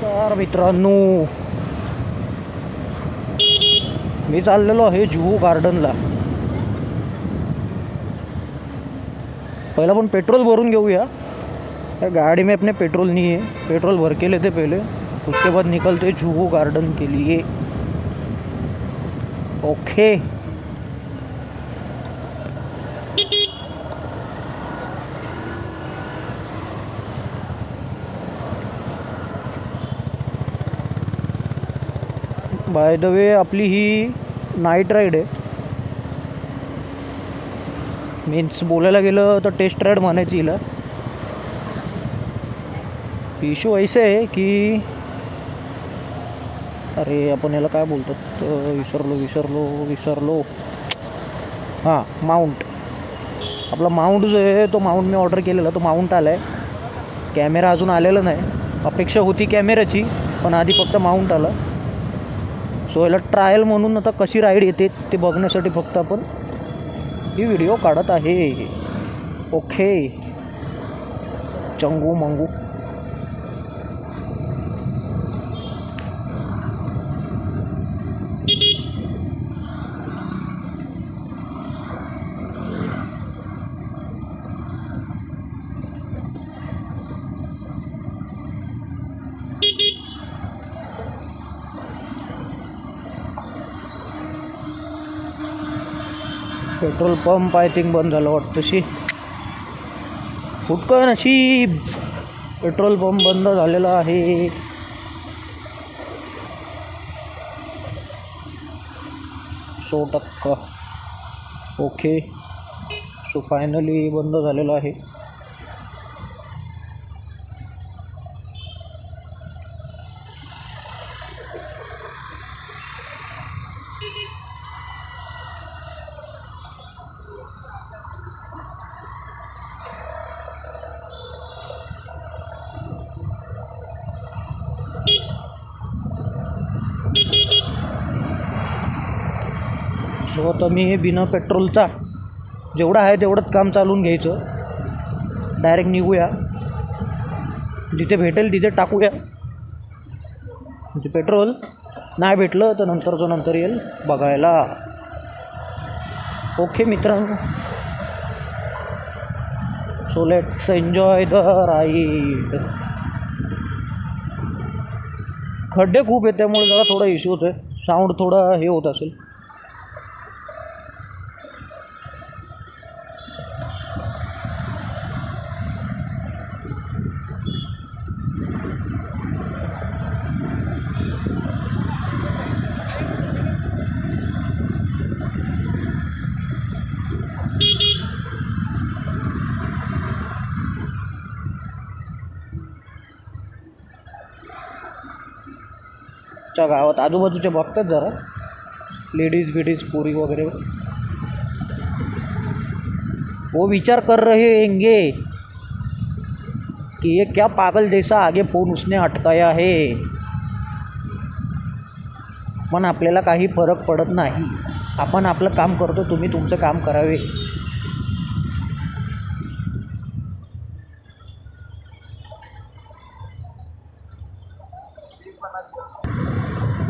नमस्कार मित्रांनो, मी चाललेलो आहे जुहू गार्डनला. पहिला पण पेट्रोल भरून घेऊया. गाड़ी में अपने पेट्रोल नहीं है, पेट्रोल भर के लेते पहले, उसके बाद निकलते जुहू गार्डन के लिए. ओके. बाय द वे आपली ही नाईट राईड आहे. मीन्स बोलायला गेलं तर टेस्ट राईड म्हणायची हिला. इशू ऐसे आहे की अरे आपण याला काय बोलतात, विसरलो. हां, माउंट. आपला माउंट जो आहे तो माउंट मी ऑर्डर केलेला, तो माउंट आला आहे. कॅमेरा अजून आलेला नाही. अपेक्षा होती कॅमेऱ्याची, पण आधी फक्त माउंट आला. सो याला ट्रायल म्हणून आता कशी राईड येते ते बघण्यासाठी फक्त आपण ही व्हिडिओ काढत आहे. Okay. Changu Mangu. Petrol pump I think बंद झालं वाटतं. फुटकं नशीब, पेट्रोल पंप बंद झालेला आहे. %. ओके. सो फायनली बंद झालेलं आहे. सो आता मी बिना पेट्रोलचा जेवढं आहे तेवढंच काम चालवून घ्यायचं. डायरेक्ट निघूया, जिथे भेटेल तिथे टाकूया. म्हणजे पेट्रोल नाही भेटलं तर नंतर येईल बघायला. ओके मित्रांनो, so let's enjoy the ride. खड्डे खूप आहेत त्यामुळे जरा थोडा इश्यू होतो आहे, साऊंड थोडा हे होत असेल. गावात आजूबाजूचे बघतात जरा लेडीज पूरी वगैरे. वो विचार कर रहे होंगे कि ये क्या पागल जैसा आगे फोन उसने अटकाया है. पण आपल्याला काही फरक पडत नाही. आपण आपलं काम करतो, तुम्ही तुमचं काम करावे.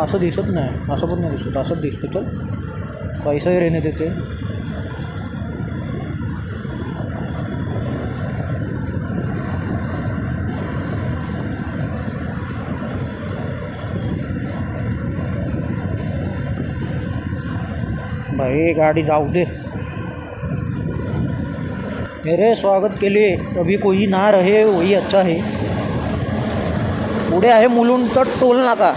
असं दिसत नाही, असं पण नाही दिसत, असंच दिसतं. चल पैसाही रेने देते. भाई गाड़ी जाऊ दे. मेरे स्वागत के लिए कभी कोई ना रहे वही अच्छा है. पुढे आहे मुलुंडचा टोल नाका.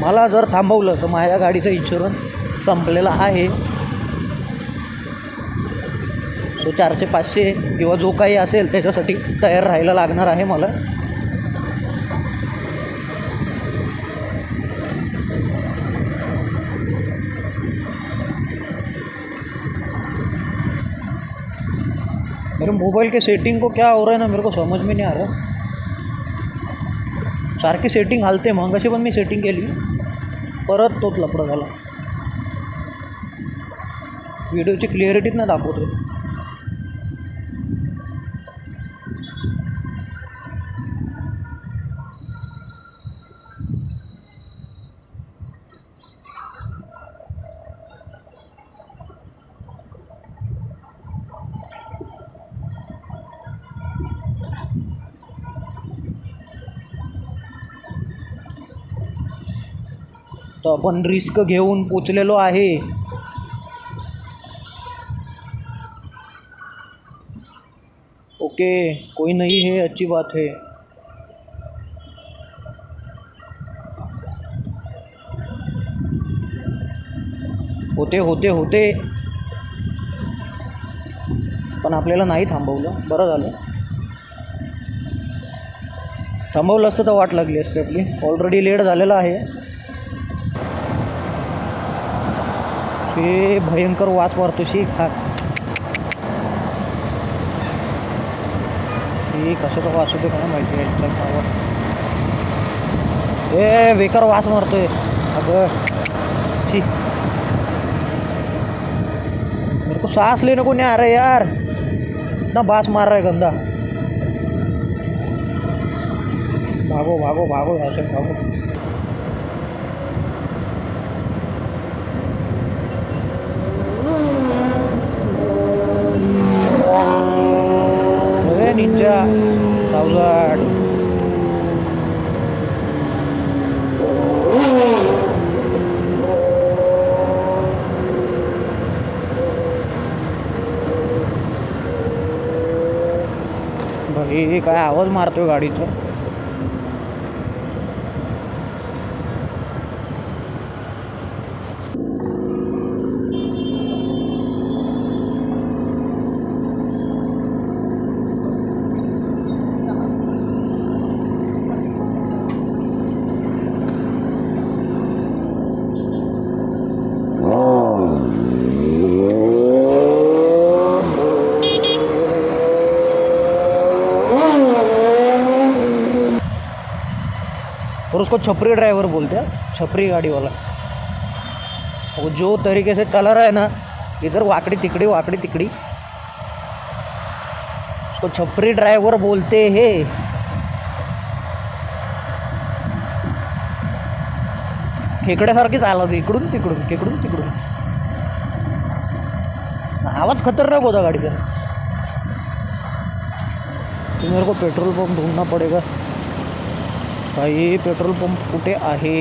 मला जर थांबवलं तर माझ्या गाडीचा इन्शुरन्स संपलेला आहे. सो 400-500 किंवा जो काही असेल त्याच्यासाठी तयार राहायला लागणार आहे मला. मेरे मोबाइल के सेटिंग को क्या हो रहा है ना, मेरे को समझ में नहीं आ रहा. सारखी सेटिंग हालते. मग अशी पण मी सेटिंग केली, परत तोच लफडा झाला. व्हिडिओची क्लिअरिटीच नाही दाखवत. तो आपण रिस्क घेऊन पोचलेलो आहे. ओके, कोई नहीं है, अच्छी बात है. होते होते होते पण आपल्याला नाही थांबवलं, बरं झालं. थांबवलं असतं तर वाट लागली असते आपली. ऑलरेडी लेट झालेला आहे. हे भयंकर वास मारतो शी. हे कशाचा वास होतो काय माहिती आहे. ए बेकार वास मारतोय अगं शी. मेरे को सांस लेने को नहीं आ रहा है यार, इतना बास मार रहा है गंदा. भागो भागो भागो यहाँ से भागो. अरे निंजा 1000. भाई काय आवाज मारतोय गाडीचा. और उसको छपरी ड्राइवर बोलते हैं, छपरी गाड़ी वाला. वो जो तरीके से चला रहा है ना, इधर वाकड़ी तिकड़ी उसको छपरी ड्राइवर बोलते हैं. खेकड्यासारखी चालवते इकडून तिकडून. आवाज खतरनाक होता गाड़ी का. तो मेरे को पेट्रोल पंप ढूंढना पड़ेगा. भाई पेट्रोल पंप कुठे आहे.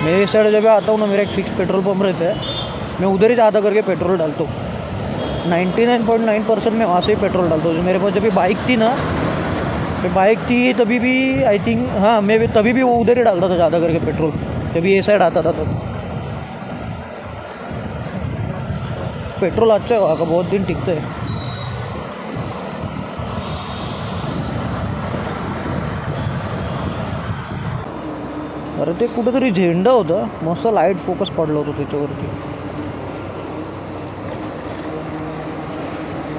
मैं इस साइड जब आता हूँ ना, मेरा एक फिक्स पेट्रोल पंप रहता है. मैं उधर ही ज़्यादा करके पेट्रोल डालता हूँ. 99.9% मैं वहाँ से ही पेट्रोल डालता हूँ. मेरे पास जब भी बाइक थी तभी भी आई थिंक, हाँ मैं भी तभी भी वो उधर ही डालता था ज़्यादा करके पेट्रोल. तभी ये साइड आता था तब. पेट्रोल अच्छा है वहाँ का, बहुत दिन टिकता है. अरे ते कुठेतरी झेंडा होता, मस्त लाईट फोकस पडलं होतं त्याच्यावरती.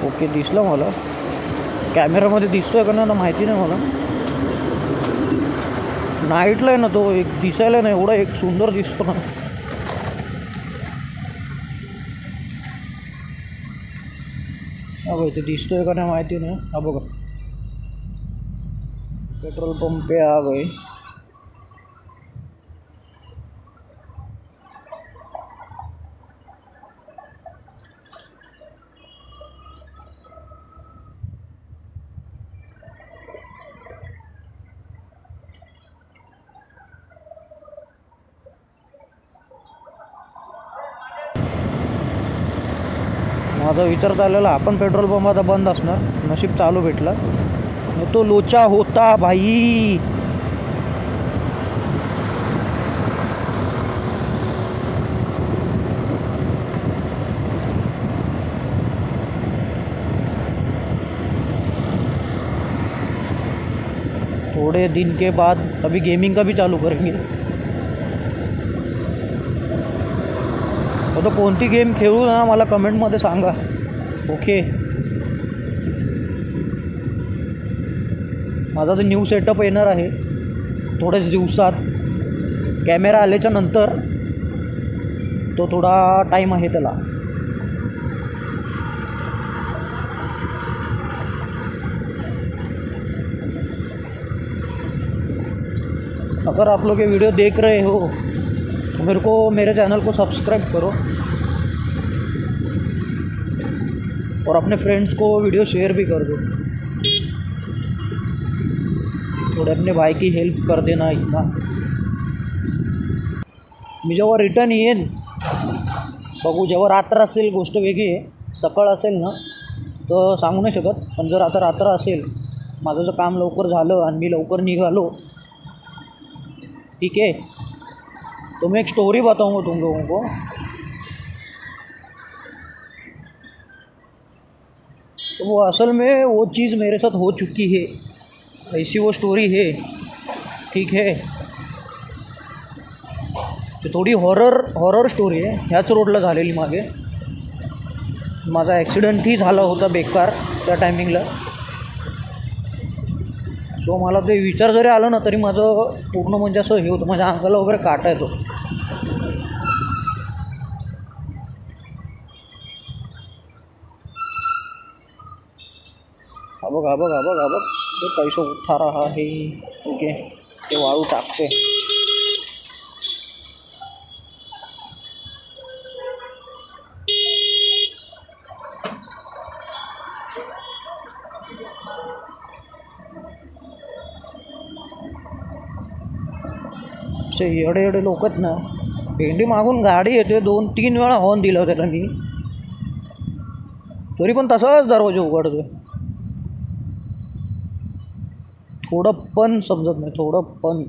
ओके दिसलं मला. कॅमेरामध्ये दिसतोय का ना माहिती नाही मला. नाईटला आहे ना तो, एक दिसायला ना एवढा एक सुंदर दिसतो ना. अगं इथे दिसतोय का नाही माहिती नाही. हा बघा पेट्रोल पंप पे आ गए. माझा विचार चाललेला आपण पेट्रोल पंप आता बंद असणार. नशीब चालू भेटला, नाही तो लोचा होता भाई. थोड़े दिन के बाद अभी गेमिंग का भी चालू करेंगे. तो कोणती गेम खेळू ना मला कमेंटमध्ये सांगा. ओके माझा तो न्यू सेटअप येणार आहे थोड्याच दिवसात. कॅमेरा आल्याच्या नंतर तो थोडा टाईम आहे त्याला. अगर आप लोग ये वीडियो देख रहे हो तो मेरे चैनल को सब्सक्राइब करो. और अपने फ्रेंड्स को वीडियो शेयर भी कर दो, थोडे अपने भाई की हेल्प कर देना इतना. मी जेव्हा रिटर्न येईन बघू, जेव्हा रात्र असेल गोष्ट वेगळी आहे. सकाळ असेल ना तर सांगू नाही शकत, पण जर आता रात्र असेल, माझं जर काम लवकर झालं आणि मी लवकर निघालो, ठीक है, तो मैं एक स्टोरी बताऊंगा तुम लोगों को. तो वो असल में वो चीज़ मेरे साथ हो चुकी है, ऐसी वो स्टोरी है, ठीक है. ते थोडी हॉरर स्टोरी आहे. ह्याच रोडला झालेली मागे. माझा ॲक्सिडेंटही झाला होता बेकार त्या टायमिंगला. सो मला ते विचार जरी आलं ना तरी माझं पूर्ण म्हणजे असं हे होतं, माझ्या अंगाला वगैरे काटा येतो. हा बघ ते कैसं उठा रहा है. ओके, ते वाळू टाकते. असे येडे लोक आहेत ना. भेंडी मागून गाडी येते, 2-3 वेळा हॉर्न दिला त्याला मी, तरी पण तसाच दरवाजा उघडतो. थोडं पण समजत नाही, थोडं पण.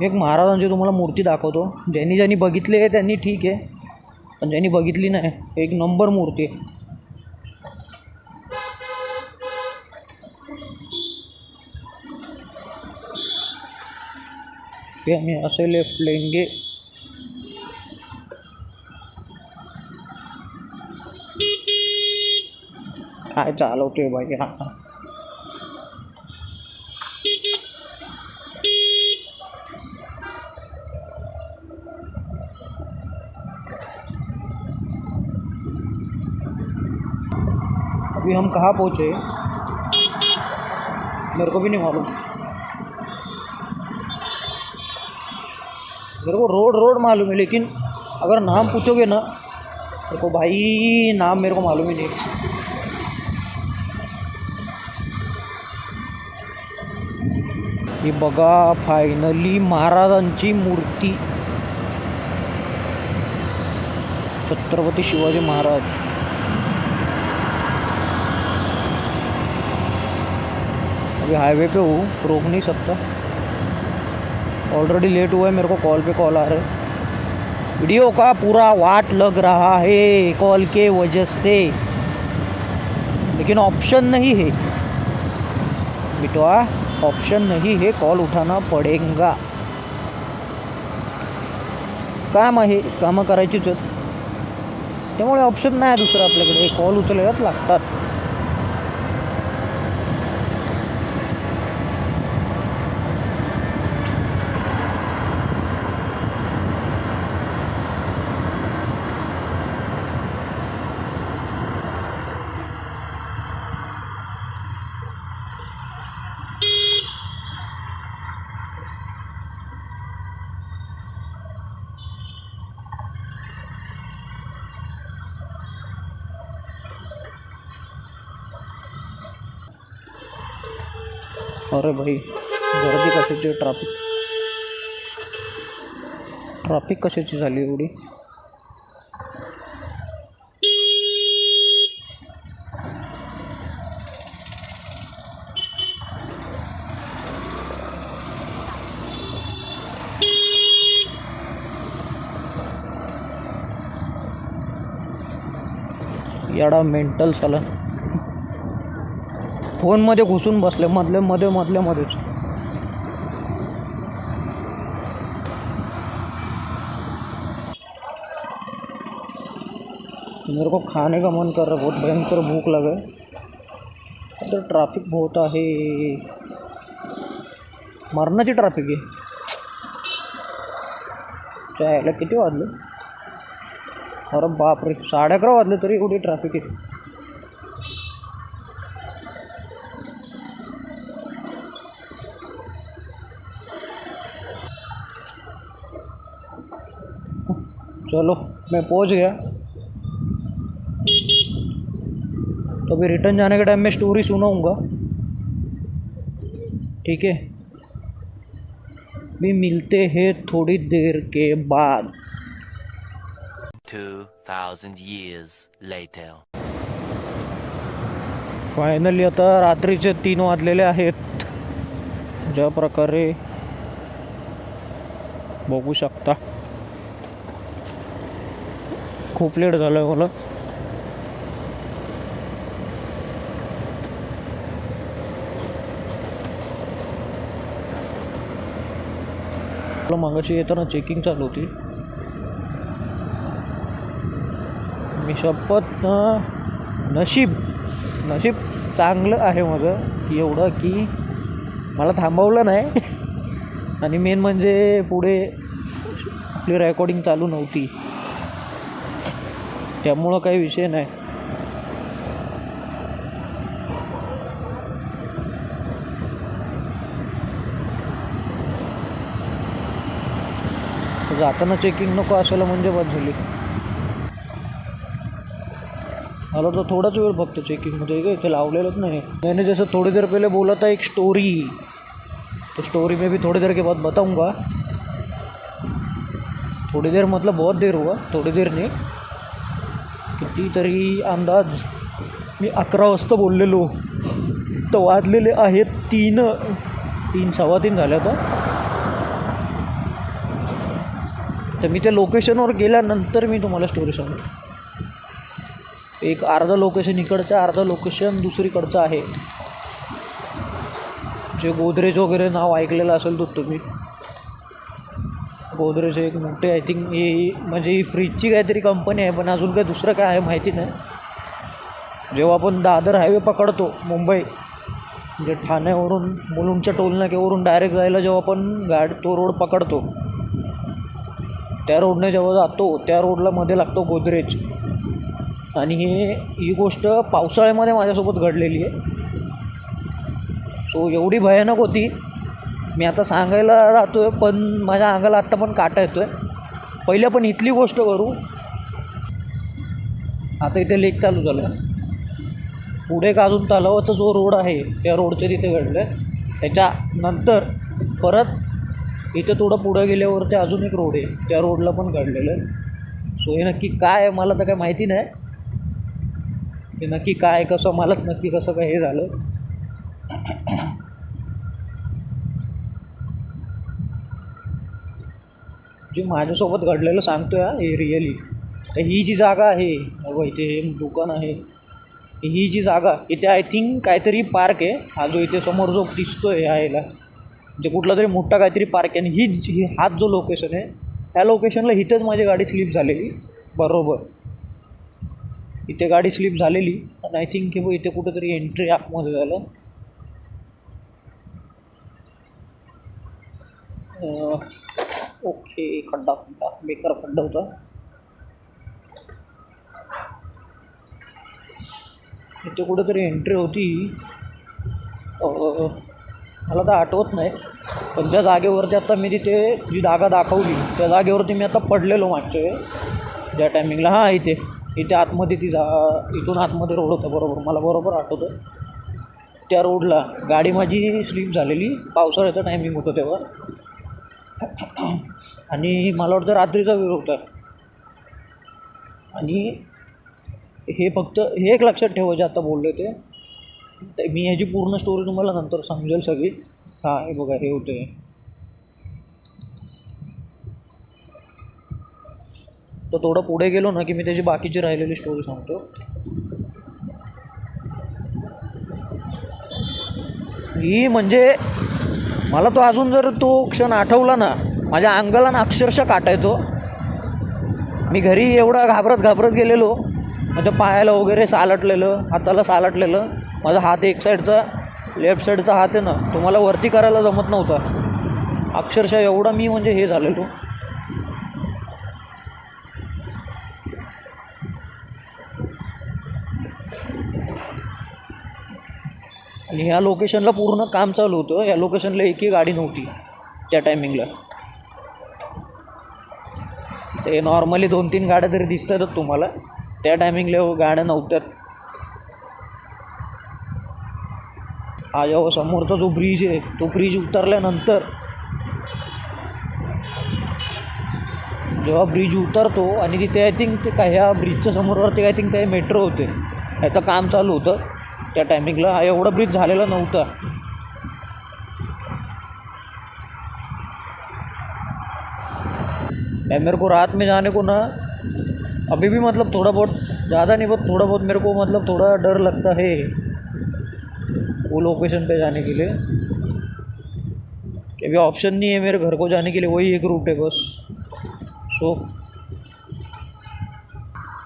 एक महाराजांची तुम्हाला मूर्ती दाखवतो. ज्यांनी बघितली आहे त्यांनी ठीक आहे, पण ज्यांनी बघितली नाही, एक नंबर मूर्ती आहे. ते आम्ही असे लेफ्ट लेंगे. काय चालवतोय बाई हा. अभी हम कहाँ पहुँचे मेरे को भी नहीं मालूम. मेरे को रोड मालूम है, लेकिन अगर नाम पूछोगे ना मेरे को, भाई नाम मेरे को मालूम ही नहीं. ही बघा फायनली महाराजांची मूर्ती, छत्रपती शिवाजी महाराज. अभी हाईवे पे हूँ, रोक नहीं सकता. ऑलरेडी लेट हुआ है, मेरे को कॉल पे कॉल आ रहा है. वीडियो का पूरा वाट लग रहा है कॉल के वजह से, लेकिन ऑप्शन नहीं है बिटवा, ऑप्शन नहीं है, कॉल उठाना पडेगा. काम आहे, कामं करायचीच आहेत, त्यामुळे ऑप्शन नाही दुसरं आपल्याकडे, कॉल उचलायलाच लागतात. अरे भाई गर्दी कशाची, ट्रॅफिक कशाची झाली एवढी. याडा मेंटल साला फोनमध्ये घुसून बसले मधल्यामध्येच. मेरे को खाने का मन कर रहा है, बहुत भयंकर भूख लगा है. तर ट्रॅफिक बहुत आहे, मरणाची ट्रॅफिक आहे. यायला किती वाजले, अरे बापरे 11:30 वाजले तरी एवढी ट्रॅफिक आहे. चलो मैं पहुंच गया। तो अभी रिटर्न जाने के टाइम में स्टोरी सुनाऊंगा, ठीक है। भी मिलते हैं थोड़ी देर के बाद। 2000 years later. फायनली आता रात्रीचे 3 वाजलेले आहेत। ज्या प्रकारे बघू शकता खूप लेट झालं आहे मला। मागाशी येताना चेकिंग चालू होती। मी शपथ नशीब चांगलं आहे माझं की एवढं की मला थांबवलं नाही आणि मेन म्हणजे पुढे आपली रेकॉर्डिंग चालू नव्हती, त्यामुळं काही विषय नाही। जाताना चेकिंग नको असायला म्हणजे बस झाली। मला तो थोडाच वेळ फक्त चेकिंगमध्ये इथे लावलेलंच नहीं। मैंने जैसे थोड़ी देर पहले बोला था एक स्टोरी, तो स्टोरी में भी थोड़ी देर के बाद बताऊंगा। थोड़ी देर मतलब बहुत देर हुआ, थोड़ी देर नहीं, किती तरी अंदाज मी 11 वाजता बोललेलो, तर वाजलेले आहेत 3 सव्वा 3 झाले आता। तर मी त्या लोकेशनवर गेल्यानंतर मी तुम्हाला स्टोरी सांगतो। एक अर्धा लोकेशन इकडचं, अर्धा लोकेशन दुसरीकडचं आहे। जे गोदरेज वगैरे नाव ऐकलेलं असेल तर तुम्ही, गोदरेज एक मोठे आय थिंक ही म्हणजे ही फ्रीजची काहीतरी कंपनी आहे, पण अजून काही दुसरं काय आहे माहिती नाही। जेव्हा आपण दादर हायवे पकडतो मुंबई, म्हणजे ठाण्यावरून मुलुंडच्या टोलनाक्यावरून डायरेक्ट जायला जेव्हा आपण तो रोड पकडतो, त्या रोडने जेव्हा जातो त्या रोडला मध्ये लागतो गोदरेज। आणि ही गोष्ट पावसाळ्यामध्ये माझ्यासोबत घडलेली आहे। सो एवढी भयानक होती, मी आता सांगायला जातो आहे पण माझ्या अंगाला आत्ता पण काटा येतो आहे। पहिले पण इथली गोष्ट करू, आता इथे लेक चालू झालं आहे। पुढे एक अजून तलावाचा जो रोड आहे त्या रोडच्या तिथे घडलं आहे। त्याच्यानंतर परत इथे थोडं पुढं गेल्यावरती अजून एक रोड आहे, त्या रोडला पण घडलेलं आहे। सो हे नक्की काय आहे मला तर काय माहिती नाही, हे नक्की काय कसं मला नक्की कसं काय हे झालं। जे माझ्यासोबत घडलेलं सांगतो आहे हे रिअली। तर ही जी जागा आहे बघा, इथे हे दुकान आहे, ही जी जागा इथे आय थिंक काहीतरी पार्क आहे। हा जो इथे समोर जो दिसतोय यायला म्हणजे कुठला तरी मोठा काहीतरी पार्क आहे। आणि ही हाच जो लोकेशन आहे, ह्या लोकेशनला इथेच माझी गाडी स्लिप झालेली, बरोबर इथे गाडी स्लिप झालेली। आणि आय थिंक की इथे कुठेतरी एंट्री आतमध्ये झालं। ओके, खड्डा बेकार खड्डा होता। इथे कुठेतरी एंट्री होती, मला तर आठवत नाही, पण ज्या जागेवरती आता मी तिथे जी जागा दाखवली त्या जागेवरती मी आता पडलेलो मागच्या वेळेस ज्या टायमिंगला। हां, इथे आतमध्ये इथून आतमध्ये रोड होता, बरोबर मला बरोबर आठवतं। त्या रोडला गाडी माझी स्लिप झालेली, पावसाळ्याचा टायमिंग होतं तेव्हा, आणि मला वाटतं रात्रीचा वेळ होता। आणि हे फक्त हे एक लक्षात ठेवा जे आता बोलले ते मी ह्याची पूर्ण स्टोरी तुम्हाला नंतर समजेल सगळी। हां, हे बघा हे होते। तर थोडं पुढे गेलो ना की मी त्याची बाकीची राहिलेली स्टोरी सांगतो। ही म्हणजे मला तो अजून जर तो क्षण आठवला ना, माझ्या अंगाला ना अक्षरशः काटा येतो। मी घरी एवढा घाबरत गेलेलो, माझ्या पायाला वगैरे सालटलेलं, हाताला सालटलेलं। माझा हात एक साईडचा, लेफ्ट साईडचा हात आहे ना, तो मला वरती करायला जमत नव्हता अक्षरशः, एवढा मी म्हणजे हे झालेलो। आणि ह्या लोकेशनला पूर्ण काम चालू होतं, या लोकेशनला एकही गाडी नव्हती त्या टायमिंगला। तर हे नॉर्मली 2-3 गाड्या तरी दिसतातच तुम्हाला. त्या टायमिंगला गाड्या नव्हत्यात. हा जेव्हा समोरचा जो ब्रिज आहे तो ब्रिज उतरल्यानंतर जेव्हा ब्रिज उतरतो आणि तिथे आय थिंक ते काय ह्या ब्रिजच्या समोरवरती आय थिंक ते मेट्रो होते, ह्याचं काम चालू होतं त्या टायमिंगला. हा एवढा ब्रिज झालेला नव्हता. मेरे को रात में जाने को ना अभी भी मतलब थोड़ा बहुत, ज़्यादा नहीं बहुत थोड़ा बहुत मेरे को मतलब थोड़ा डर लगता है वो लोकेशन पे जाने के लिए, कि अभी ऑप्शन नहीं है मेरे घर को जाने के लिए, वही एक रूट है बस. सो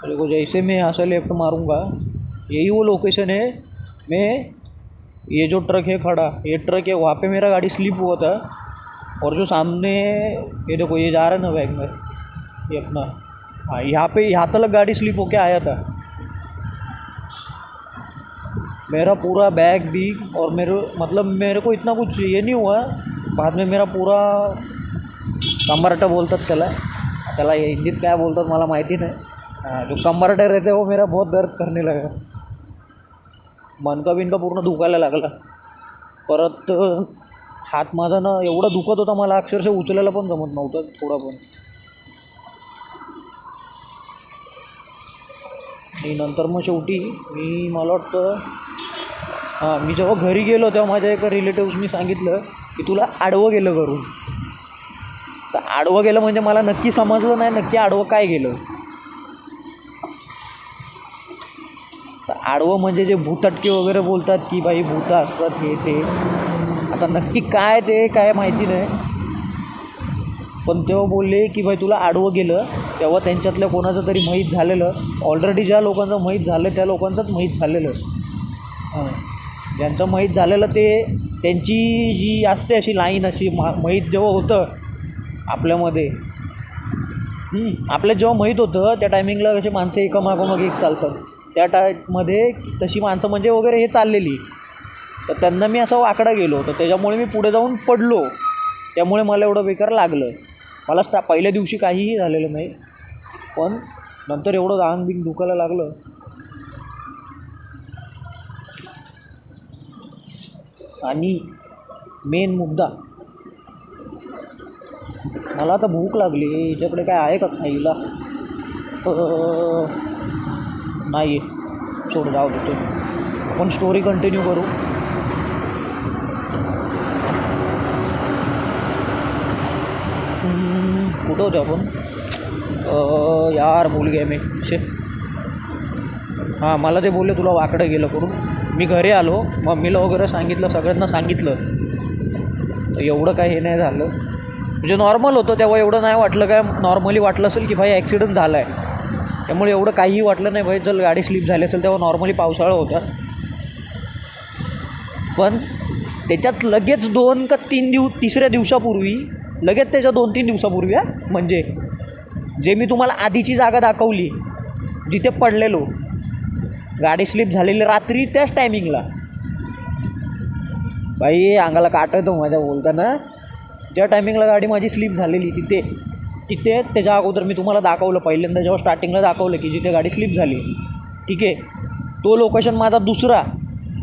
देखो जैसे मैं यहाँ से लेफ्ट मारूंगा यही वो लोकेशन है. मैं ये जो ट्रक है खड़ा, ये ट्रक है, वहाँ पे मेरा गाड़ी स्लिप हुआ था. और जो सामने ये देखो ये जा रहा है ना वैगनर, ये अपना, हाँ यहाँ पे यहाँ तक गाड़ी स्लिप होके आया था. मेरा पूरा बैग भी और मेरे को इतना कुछ ये नहीं हुआ. बाद में मेरा पूरा कंबरटा बोलतात त्याला हिंदीत काय बोलतात मला माहिती नाही. जो कंबरटा रहते वो मेरा बहुत दर्द करने लगा. मनका बिनका पूर्ण दुखायला लागला. परत हात माझा ना एवढा दुखत होता, मला अक्षरशः उचलायला पण जमत नव्हतं थोडा पण. आणि नंतर मग शेवटी मला वाटतं मी जेव्हा घरी गेलो तेव्हा माझ्या एका रिलेटिव्सनी सांगितलं की तुला आडवं गेलं घरून. तर आडवं गेलं म्हणजे मला नक्की समजलं नाही नक्की आडवं काय गेलं. तर आडवं म्हणजे जे भूतटके वगैरे बोलतात की बाई भूतं असतात हे ते, आता नक्की काय ते काय माहिती नाही. पण तेव्हा बोलले की भाई तुला आडवं गेलं, तेव्हा त्यांच्यातल्या कोणाचं तरी माहीत झालेलं. ऑलरेडी ज्या लोकांचं माहीत झालं त्या लोकांचंच माहीत झालेलं. हां, ज्यांचं माहीत झालेलं ते त्यांची जी असते अशी लाईन अशी माहीत जेव्हा होतं आपल्यामध्ये, आपल्याला जेव्हा माहीत होतं त्या टायमिंगला कशी माणसं एकामागोमाग एक चालतात, त्या टाईपमध्ये तशी माणसं म्हणजे वगैरे हे चाललेली. तर त्यांना मी असा वाकडा गेलो, तर त्याच्यामुळे मी पुढे जाऊन पडलो. त्यामुळे मला एवढं बेकार लागलं. मला पहिल्या दिवशी काहीही झालेलं नाही, पण नंतर एवढं अंग बिंग दुखायला लागलं. आणि मेन मुद्दा, मला आता भूक लागली. हिच्याकडे काय आहे का खायला? नाही, सोड जाऊ देतो. आपण स्टोरी कंटिन्यू करू. कुठं होते आपण? यार भूल गए मी. हां, मला ते बोलले तुला वाकडं गेलं करून. मी घरी आलो, मम्मीला वगैरे सांगितलं, सगळ्यांना सांगितलं. तर एवढं काही हे नाही झालं, म्हणजे नॉर्मल होतं तेव्हा. एवढं नाही वाटलं काय, नॉर्मली वाटलं असेल की भाई ॲक्सिडेंट झाला आहे, त्यामुळे एवढं काहीही वाटलं नाही. भाई जर गाडी स्लिप झाली असेल तेव्हा नॉर्मली पावसाळा होता. पण त्याच्यात लगेच 2 का 3 तिसऱ्या दिवसापूर्वी, लगेच त्याच्या 2-3 दिवसापूर्वी म्हणजे जे मी तुम्हाला आधीची जागा दाखवली जिथे पडलेलो, गाडी स्लिप झालेली रात्री त्याच टायमिंगला. बाई अंगाला काटा येतो माझ्या बोलताना. ज्या टायमिंगला गाडी माझी स्लिप झालेली तिथे त्याच्या अगोदर मी तुम्हाला दाखवलं पहिल्यांदा जेव्हा स्टार्टिंगला दाखवलं की जिथे गाडी स्लिप झाली, ठीक आहे, तो लोकेशन माझा दुसरा,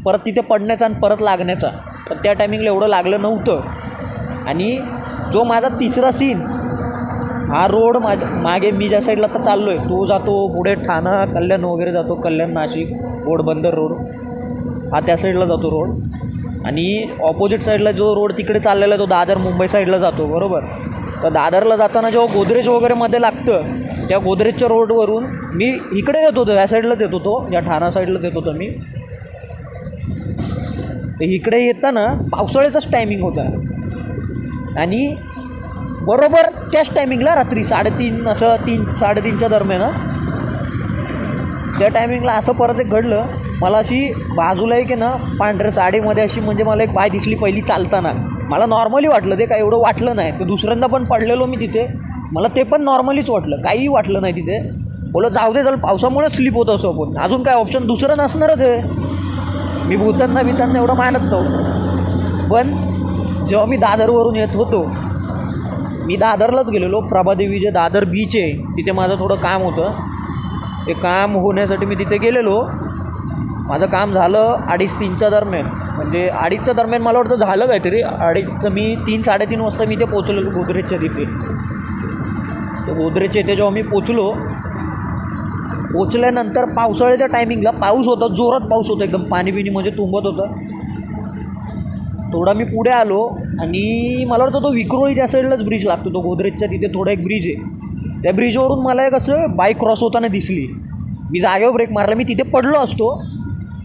परत तिथे पडण्याचा आणि परत लागण्याचा. तर त्या टायमिंगला एवढं लागलं नव्हतं. आणि जो माझा तिसरा सीन, हा रोड मागे मी ज्या साईडला आता चाललो आहे तो जातो पुढे ठाणा कल्याण वगैरे जातो, कल्याण नाशिक घोडबंदर रोड, हा त्या साईडला जातो रोड. आणि ऑपोजिट साईडला जो रोड तिकडे चाललेला आहे तो दादर मुंबई साईडला जातो, बरोबर. तर दादरला जाताना जेव्हा गोदरेज वगैरे मध्ये लागतं, त्या गोदरेजच्या रोडवरून मी इकडे येत होतो, या साईडलाच येत होतो, या ठाणा साईडलाच येत होतो मी. तर इकडे येताना पावसाळ्याचाच टायमिंग होता. आणि बरोबर त्याच टायमिंगला रात्री 3:30 असं 3-3:30च्या दरम्यान त्या टायमिंगला असं परत एक घडलं. मला अशी बाजूला एक आहे ना पांढऱ्या साडीमध्ये अशी, म्हणजे मला एक बाय दिसली पहिली चालताना. मला नॉर्मली वाटलं, ते काय एवढं वाटलं नाही. तर दुसऱ्यांदा पण पडलेलो मी तिथे, मला ते पण नॉर्मलीच वाटलं, काहीही वाटलं नाही तिथे. बोलं जाऊ दे, चल पावसामुळेच स्लिप होतं असं, पण अजून काय ऑप्शन दुसरं नसणारच आहे. मी भूतांना एवढं मानत नव्हतं. पण जेव्हा मी दादरवरून येत होतो मी दादरलाच गेलेलो. प्रभादेवी जे दादर बीच आहे तिथे माझं थोडं काम होतं. ते काम होण्यासाठी मी तिथे गेलेलो. माझं काम झालं 2:30-3च्या दरम्यान, म्हणजे 2:30च्या दरम्यान मला वाटतं झालं काहीतरी. 2:30 मी 3-3:30 वाजता मी ते पोचलेलो गोदरेजच्या तिथे. तर गोदरेजच्या इथे जेव्हा मी पोचल्यानंतर पावसाळ्याच्या टायमिंगला पाऊस होता, जोरात पाऊस होता, एकदम पाणी म्हणजे तुंबत होतं. थोडा मी पुढे आलो आणि मला वाटतं तो विक्रोळी त्या साईडलाच ब्रिज लागतो, तो गोदरेजच्या तिथे थोडा एक ब्रिज आहे. त्या ब्रिजवरून मला एक असं बाईक क्रॉस होताना दिसली. मी जागेवर ब्रेक मारला. मी तिथे पडलो असतो,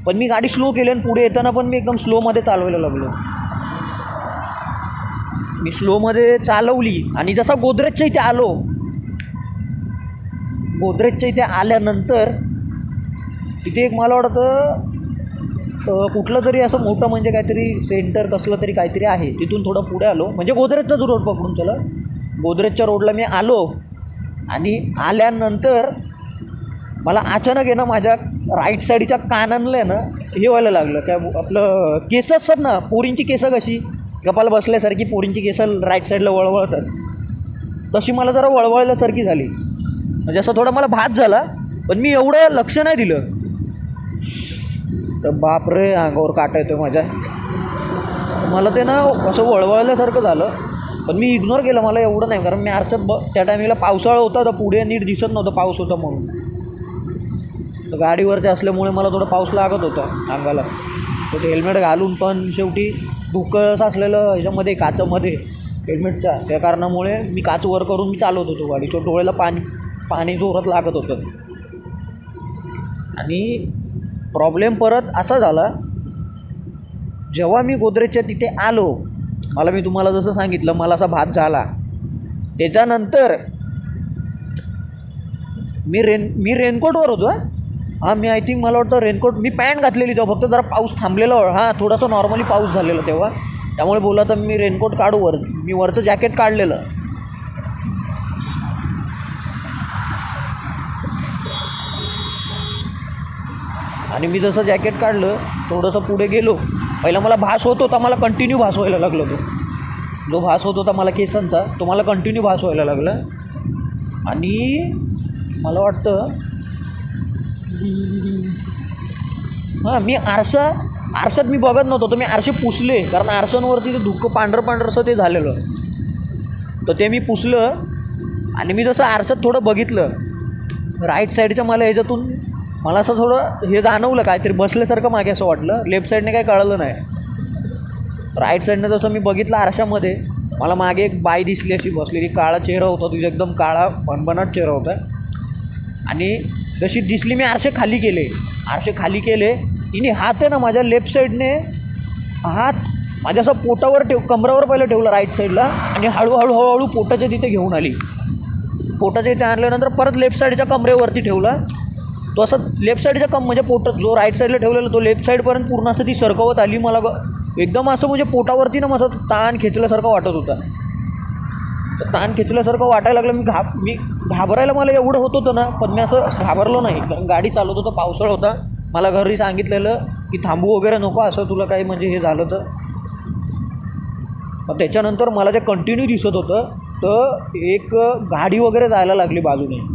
पण मी गाडी स्लो केली आणि पुढे येताना पण मी एकदम स्लोमध्ये चालवायला लागलो. मी स्लोमध्ये चालवली आणि जसा गोदरेजच्या इथे आलो, गोदरेजच्या इथे आल्यानंतर तिथे एक मला वाटतं कुठलं तरी असं मोठं म्हणजे काहीतरी सेंटर कसलं तरी काहीतरी आहे. तिथून थोडं पुढे आलो, म्हणजे गोदरेजचाच रोड पकडून चला. गोदरेजच्या रोडला मी आलो आणि आल्यानंतर मला अचानक आहे ना माझ्या राईट साईडच्या कानांला आहे ना हे व्हायला लागलं. काय आपलं केस असतात ना, पोरींची केसं कशी कपाल बसल्यासारखी पोरींची केसं राईट साईडला वळवळतात, तशी मला जरा वळवळल्यासारखी झाली. म्हणजे असं थोडा मला भात झाला, पण मी एवढं लक्ष नाही दिलं. तर बापरे, अंगावर काटा येतो माझ्या. मला ते ना असं वळवळल्यासारखं झालं, पण मी इग्नोर केलं. मला एवढं नाही, कारण मी आरशात त्या टायमिंगला पावसाळा होता, तर पुढे नीट दिसत नव्हतं, पाऊस होता म्हणून. तर गाडीवरचे असल्यामुळे मला थोडं पाऊस लागत होता अंगाला. तर ते हेल्मेट घालून पण शेवटी धुकं साचलेलं ह्याच्यामध्ये काचामध्ये हेल्मेटच्या, त्या कारणामुळे मी काच वर करून मी चालवत होतो गाडी. तो डोळ्याला पाणी जोरात लागत होतं. आणि प्रॉब्लेम परत असा झाला, जेव्हा मी गोदरेजच्या तिथे आलो, मी तुम्हाला जसं सांगितलं मला असा भात झाला. त्याच्यानंतर मी रेनकोटवर होतो. हां, मी आय थिंक मला वाटतं रेनकोट मी पॅन्ट घातलेली तेव्हा, फक्त जरा पाऊस थांबलेला. हां, थोडासा नॉर्मली पाऊस झालेला तेव्हा, त्यामुळे बोला तर मी रेनकोट काढू मी वरचं जॅकेट काढलेलं. आणि मी जसं जॅकेट काढलं, थोडंसं पुढे गेलो. पहिला मला भास होत होता, मला कंटिन्यू भास व्हायला लागला. जो भास होत होता मला केसांचा, तो मला कंटिन्यू भास व्हायला लागला. आणि मला वाटतं हां, मी आरशात मी बघत नव्हतो, तर मी आरसे पुसले, कारण आरशांवरती ते धुकं पांढरं असं ते झालेलं. तर ते मी पुसलं आणि मी जसं आरशात थोडं बघितलं राईट साईडच्या, मला असं थोडं हे जाणवलं, काहीतरी बसल्यासारखं मागे असं वाटलं. लेफ्ट साईडने काही कळलं नाही. राईट साईडनं जसं मी बघितलं आरशामध्ये, मला मागे एक बाई दिसली अशी बसलेली. काळा चेहरा होता तिचा, एकदम काळा भणभणाट चेहरा होता. आणि जशी दिसली, मी आरसे खाली केले. तिने हात आहे ना माझ्या लेफ्ट साईडने हात माझ्या असं पोटावर कमरावर पहिलं ठेवलं राईट साईडला, आणि हळूहळू पोटाच्या तिथे घेऊन आली. पोटाच्या इथे आणल्यानंतर परत लेफ्ट साईडच्या कमरेवरती ठेवला. तो असं लेफ्ट साईडच्या म्हणजे पोट जो राईट साईडला ठेवलेला तो लेफ्ट साईडपर्यंत पूर्ण असं ती सरकवत आली. मला एकदम असं म्हणजे पोटावरती ना माझं ताण खेचल्यासारखं वाटत होता. तर ताण खेचल्यासारखं वाटायला लागलं. मी घाबरायला मला एवढं होत होतं ना, पण मी असं घाबरलो नाही, कारण गाडी चालवत होतं, पावसाळा होता. मला घरी सांगितलेलं की थांबू वगैरे नको, असं तुला काही म्हणजे हे झालं तर. मग त्याच्यानंतर मला जे कंटिन्यू दिसत होतं, तर एक गाडी वगैरे जायला लागली बाजूने.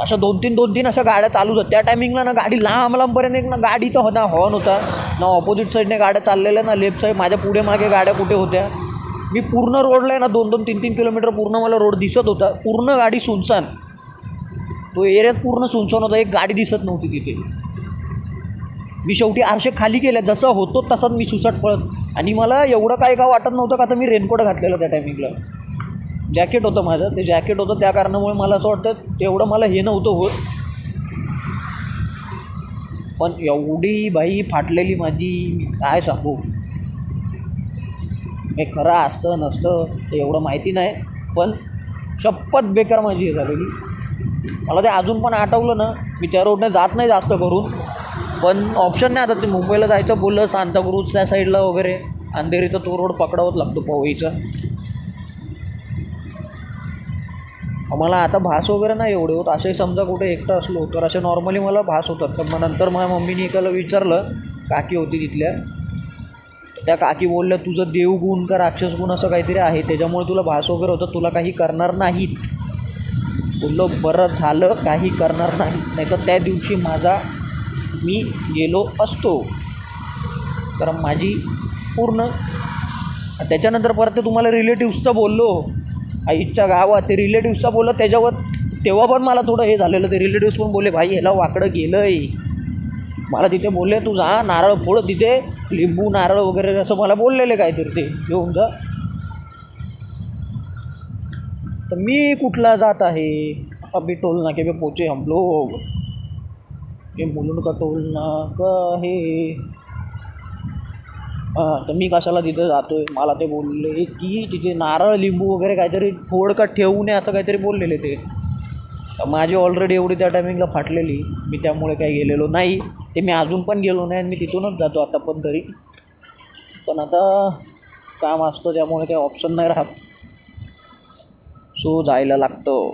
अशा 2-3 अशा गाड्या चालूच होत्या त्या टायमिंगला ना. गाडी लांबपर्यंत एक ना गाडीचा होता हॉर्न होता, ना ऑपोजिट साईडने गाड्या चाललेल्या, ना लेफ्ट साईड माझ्या पुढे मागे गाड्या कुठे होत्या. मी पूर्ण रोडला आहे ना 2-3 किलोमीटर पूर्ण मला रोड दिसत होता. पूर्ण गाडी सुनसान, तो एरियात पूर्ण सुनसान होता. एक गाडी दिसत नव्हती तिथे. मी शेवटी आरसे खाली केल्या, जसं होतो तसाच मी सुसाट पळत. आणि मला एवढं काय वाटत नव्हतं, का तर मी रेनकोट घातलेलं त्या टायमिंगला. जॅकेट होतं माझं, ते जॅकेट होतं त्या कारणामुळे मला असं वाटतं तेवढं मला हे नव्हतं होत. पण एवढी बाई फाटलेली माझी, काय सांगू. हे खरं असतं नसतं ते एवढं माहिती नाही, पण शपथ बेकार माझी हे झालेली. मला ते अजून पण आठवलं ना. मी त्या रोडने जात नाही जास्त करून, पण ऑप्शन नाही. आता ते मुंबईला जायचं बोललं, सांताक्रूज त्या साईडला वगैरे अंधेरीचा तो रोड पकडावाच लागतो पवईचा. मला आता भास वगैरे नाही एवढे होत. असे समजा कुठे एकटं असलो तर असे नॉर्मली मला भास होतात. पण मग नंतर माझ्या मम्मीने एकाला विचारलं, काकी होती तिथल्या, त्या काकी बोलल्या तुझं देवगुण का राक्षसगुण असं काहीतरी आहे, त्याच्यामुळे तुला भास वगैरे होतं, तुला काही करणार नाहीत. बोललो बरं झालं, काही करणार नाही, नाही तर त्या दिवशी मी गेलो असतो. कारण माझी पूर्ण त्याच्यानंतर परत ते तुम्हाला रिलेटिव्सचं बोललो, आईच्या गावात ते रिलेटिव्सचा बोललो, तेव्हा पण मला थोडं हे झालेलं. ते रिलेटिव्स पण बोलले भाई ह्याला वाकडं गेलं आहे. मला तिथे बोलले तू जा नारळ फोड, तिथे लिंबू नारळ वगैरे असं मला बोललेले काहीतरी ते घेऊन जा. तर मी कुठला जात आहे, अभी टोल नाके पे पोचे हम लोग, हे मुलुंड का टोल नाका आहे. हां, तर मी कशाला तिथे जातो आहे. मला ते बोलले की तिथे नारळ लिंबू वगैरे काहीतरी फोड का ठेवू नये असं काहीतरी बोललेले ते. माझी ऑलरेडी एवढी त्या टायमिंगला फाटलेली, मी त्यामुळे काही गेलेलो नाही. ते मी अजून पण गेलो नाही आणि मी तिथूनच जातो आता पण तरी. पण आता काम असतं त्यामुळे काही ऑप्शन नाही राहत, सो जायला लागतं.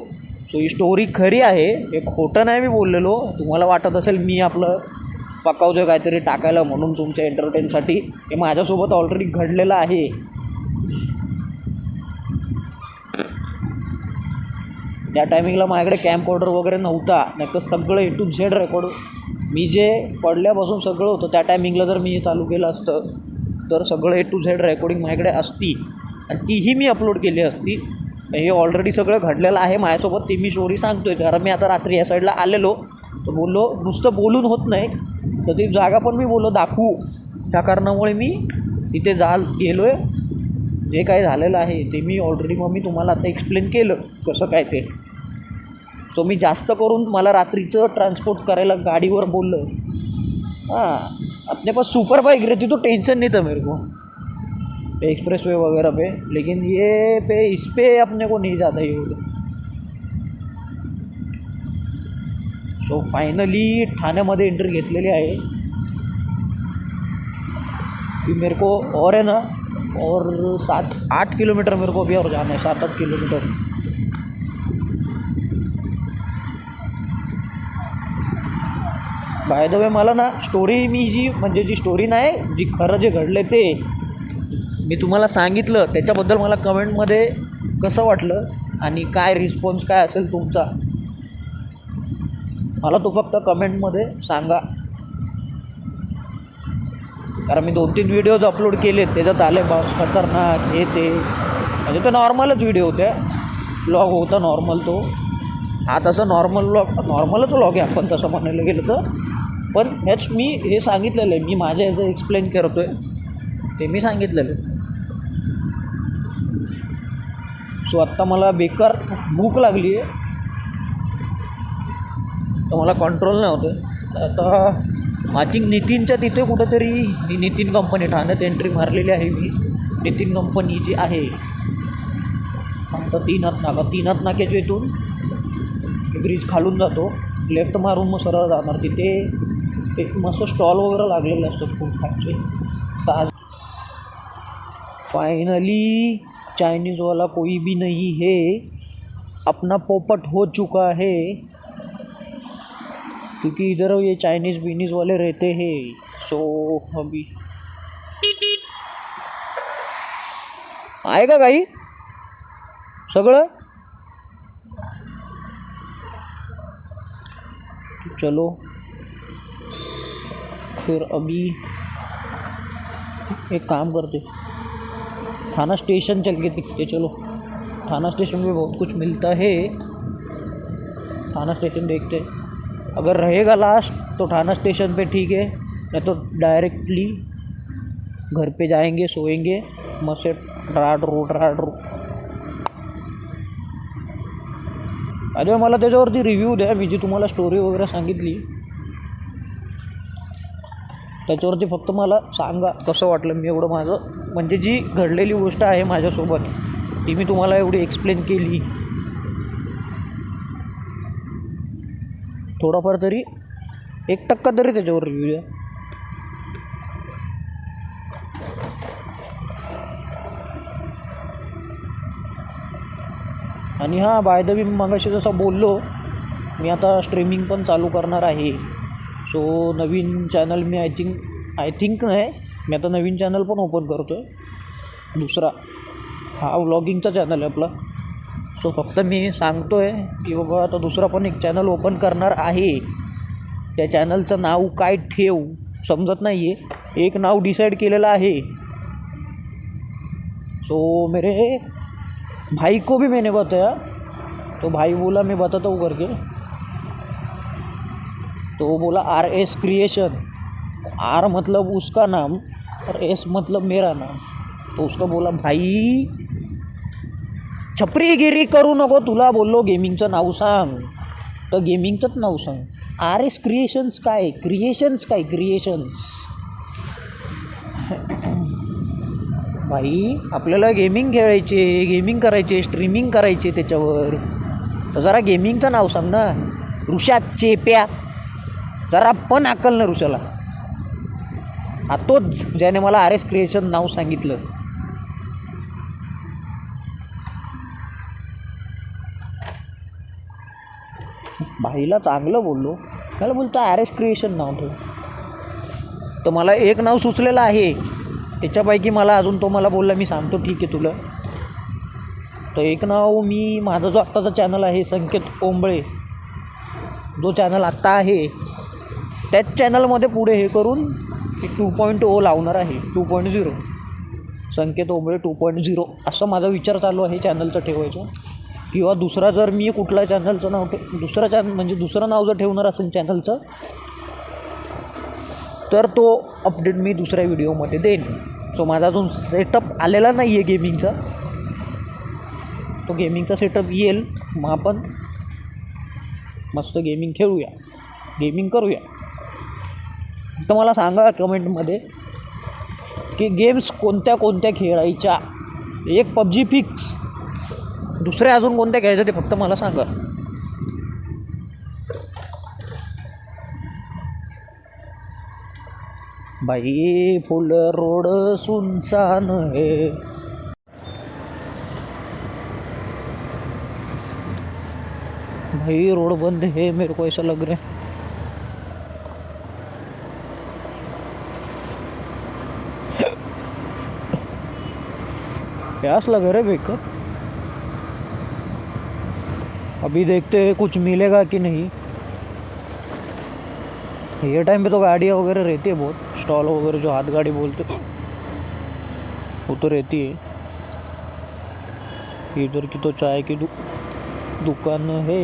सो ही स्टोरी खरी आहे, हे खोटं नाही मी बोललेलो. तुम्हाला वाटत असेल मी आपलं पकावतो काहीतरी टाकायला म्हणून तुमच्या एंटरटेनसाठी, हे माझ्यासोबत ऑलरेडी घडलेलं आहे. त्या टायमिंगला माझ्याकडे कॅम्पॉर्डर वगैरे नव्हता, नाही तर सगळं ए टू झेड रेकॉर्ड मी जे पडल्यापासून सगळं होतं. त्या टायमिंगला जर मी हे चालू केलं असतं तर सगळं ए टू झेड रेकॉर्डिंग माझ्याकडे असती आणि तीही मी अपलोड केली असती. हे ऑलरेडी सगळं घडलेलं आहे माझ्यासोबत, ती मी स्टोरी सांगतो आहे. कारण मी आता रात्री या साईडला आलेलो, तर बोललो नुसतं बोलून होत नाही, तर ती जागा पण मी बोललो दाखवू. त्या कारणामुळे मी तिथे गेलो आहे. जे काय झालेलं आहे ते मी ऑलरेडी मी तुम्हाला आता एक्सप्लेन केलं कसं काय ते. सो मी जास्त करून मला रात्रीचं ट्रान्सपोर्ट करायला गाडीवर बोललं. हाँ, अपने पास सुपर बाइक रहती तो टेंशन नहीं था मेरे को एक्सप्रेस वे वगैरह पे, लेकिन ये इस पे अपने को नहीं जाता ये होता. सो फाइनली ठाण्यामध्ये एंट्री घेतलेली आहे. मेरे को और है ना, और 7-8 किलोमीटर मेरे को अभी और जाना है, 7-8 किलोमीटर. बाय द वे मला ना स्टोरी जी स्टोरी नाही, जी खरं जे घडलं ते मी तुम्हाला सांगितलं, त्याच्याबद्दल मला कमेंटमध्ये कसं वाटलं आणि काय रिस्पॉन्स काय असेल तुमचा, मला तो फक्त कमेंटमध्ये सांगा. कारण मी 2-3 व्हिडिओज अपलोड केलेत, त्याच्यात आले बस खतरनाक हे ते, म्हणजे तो नॉर्मलच व्हिडिओ होते, व्लॉग होता नॉर्मल तो. हा तसं नॉर्मलच व्लॉग आहे आपण तसं म्हणायला गेलं तर. पण हेच मी हे सांगितलेलं आहे, मी माझ्या ह्याचं एक्सप्लेन करतो आहे ते मी सांगितलेलं आहे. सो आत्ता मला बेकार भूक लागली आहे, तर मला कंट्रोल नाही होतं. आता आय थिंक नितीनच्या तिथे कुठेतरी नितीन कंपनी ठाण्यात एंट्री मारलेली आहे मी. नितीन कंपनी जी आहे आता तीनाथ नाक्याच्या इथून ब्रिज खालून जातो, लेफ्ट मारून मग सरळ जाणार. तिथे एक मस्त स्टॉल वगैरे लागलेले असतात फूड खायचे. आज फाइनली चाइनीज़ वाला कोई भी नहीं है, अपना पोपट हो चुका है, क्योंकि इधर ये चाइनीज़ बीनीज़ वाले रहते हैं. सो अभी आएगा काही सगळं. चलो फिर अभी एक काम करते, थाना स्टेशन चल के दिखते. चलो थाना स्टेशन में बहुत कुछ मिलता है, थाना स्टेशन देखते. अगर रहेगा लास्ट तो थाना स्टेशन पे ठीक है, नहीं तो डायरेक्टली घर पे जाएंगे, सोएंगे मस्त ड्राडरू. अरे मला त्याच्यावरती रिव्ह्यू द्या, मी जी तुम्हाला स्टोरी वगैरे सांगितली त्याच्यावरती फक्त मला सांगा कसं वाटलं. मी एवढं माझं म्हणजे जी घडलेली गोष्ट आहे माझ्यासोबत ती मी तुम्हाला एवढी एक्सप्लेन केली, थोडाफार तरी 1% तरी त्याच्यावर रिव्ह्यू द्या. आणि हां, बाय द वे मी मगाशी जसं बोललो, मी आता स्ट्रीमिंग पण चालू करणार आहे. So Naveen channel me I think नाही मी आता नवीन चॅनल पण ओपन करतो आहे, दुसरा. हा व्लॉगिंगचा चॅनल आहे आपला. सो फक्त मी सांगतो आहे की बाबा आता दुसरा पण एक चॅनल ओपन करणार आहे. त्या चॅनलचं नाव काय ठेवू समजत नाही आहे. एक नाव डिसाईड केलेलं आहे. सो मेरे भाई को भी मैंने बताया, तो भाई बोला मैं बताता हूँ करके. तो वो बोला RS क्रिएशन. R मतलब उसका नाम और S मतलब मेरा नाम. तो उसका बोला भाई छपरीगिरी करू नको, तुला बोललो गेमिंगचं नाव सांग तर गेमिंगचंच नाव सांग. RS क्रिएशन्स काय, क्रिएशन्स काय, क्रिएशन्स. भाई आपल्याला गेमिंग खेळायचे, गेमिंग करायचे, स्ट्रीमिंग करायचे त्याच्यावर, तर जरा गेमिंगचं नाव सांग ना. ऋषा चेप्या, जरा पण अक्कल ना ऋषाला. हा तोच ज्याने मला RS क्रिएशन नाव सांगितलं. भाईला चांगलं बोललो, त्याला बोलतो RS क्रिएशन नाव ठेव. तर मला एक नाव सुचलेलं आहे त्याच्यापैकी. मला अजून तो मला बोलला, मी सांगतो ठीक आहे तुला. तर एक नाव मी, माझा जो आत्ताचा चॅनल आहे संकेत ओंबळे, जो चॅनल आत्ता आहे त्याच चॅनलमध्ये पुढे हे करून 2.0 लावणार आहे. 2.0 संकेत ओंबळे 2.0 असं माझा विचार चालू आहे चॅनलचं ठेवायचं. किंवा दुसरा जर मी कुठल्या चॅनलचं नाव दुसरा चॅनल म्हणजे दुसरं नाव जर ठेवणार असेल चॅनलचं, तर तो अपडेट मी दुसऱ्या व्हिडिओमध्ये देईन. सो माझा अजून सेटअप आलेला नाही आहे गेमिंगचा. तो गेमिंगचा सेटअप येईल, मग आपण मस्त गेमिंग खेळूया, गेमिंग करूया. तर मला सांगा कमेंटमध्ये की गेम्स कोणत्या कोणत्या खेळायच्या. एक PUBG फिक्स, दुसरे अजून कोणत्या खेळायचं ते फक्त मला सांगा. भाई फुल रोड सुनसान है. भाई रोड बंद है, मेरे को ऐसा लग रहा है. प्यास लग रहा है बेकर. अभी देखते हैं कुछ मिलेगा कि नहीं. ये टाइम पे तो गाड़ियाँ वगैरह रहती है बहुत, स्टॉल वगैरह जो हाथ गाड़ी बोलते वो तो रहती है. इधर की तो चाय की दुकान है.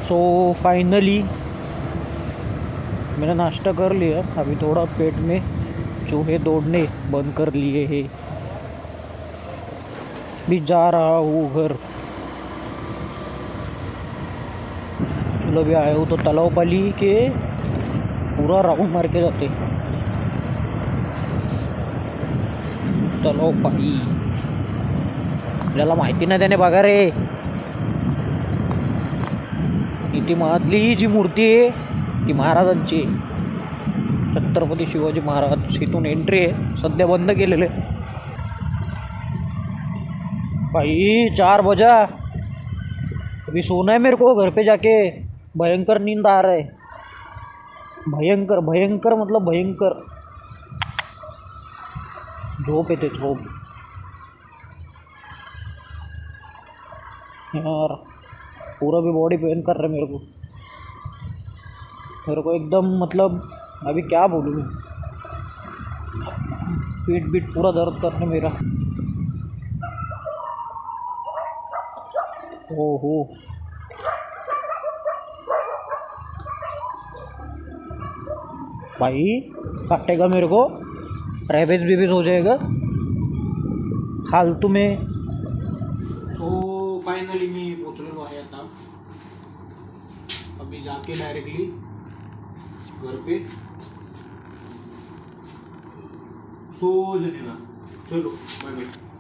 सो फाइनली मैंने नाश्ता कर लिया. अभी थोड़ा पेट में चूहे दौड़ने बंद कर लिए हैं. भी जा रहा हूँ घर. चलो भी आया हूँ तो तलावपाली के पूरा राउंड मार के जाते. तलावपाली आपल्याला माहिती नाही त्याने बघा रे. इथे मधली जी मूर्ती आहे ती महाराजांची, छत्रपती शिवाजी महाराज. इथून एंट्री आहे, सध्या बंद केलेलं आहे. भाई 4 बजा, अभी सोना है मेरे को. घर पे जाके भयंकर नींद आ रहा है. भयंकर भयंकर मतलब भयंकर झोप येते, झोप यार. पूरा भी बॉडी पेन कर रहा है मेरे को एकदम. मतलब अभी क्या बोलूँ मैं, पीठ बीट पूरा दर्द करने मेरा. ओहो भाई काटेगा मेरे को, रेबीज बेबीज हो जाएगा फालतू में. तो फाइनली मी पोचलेलो आहे आता. अभी जाके डायरेक्टली घर पे हो जनेला चलो बाय बाय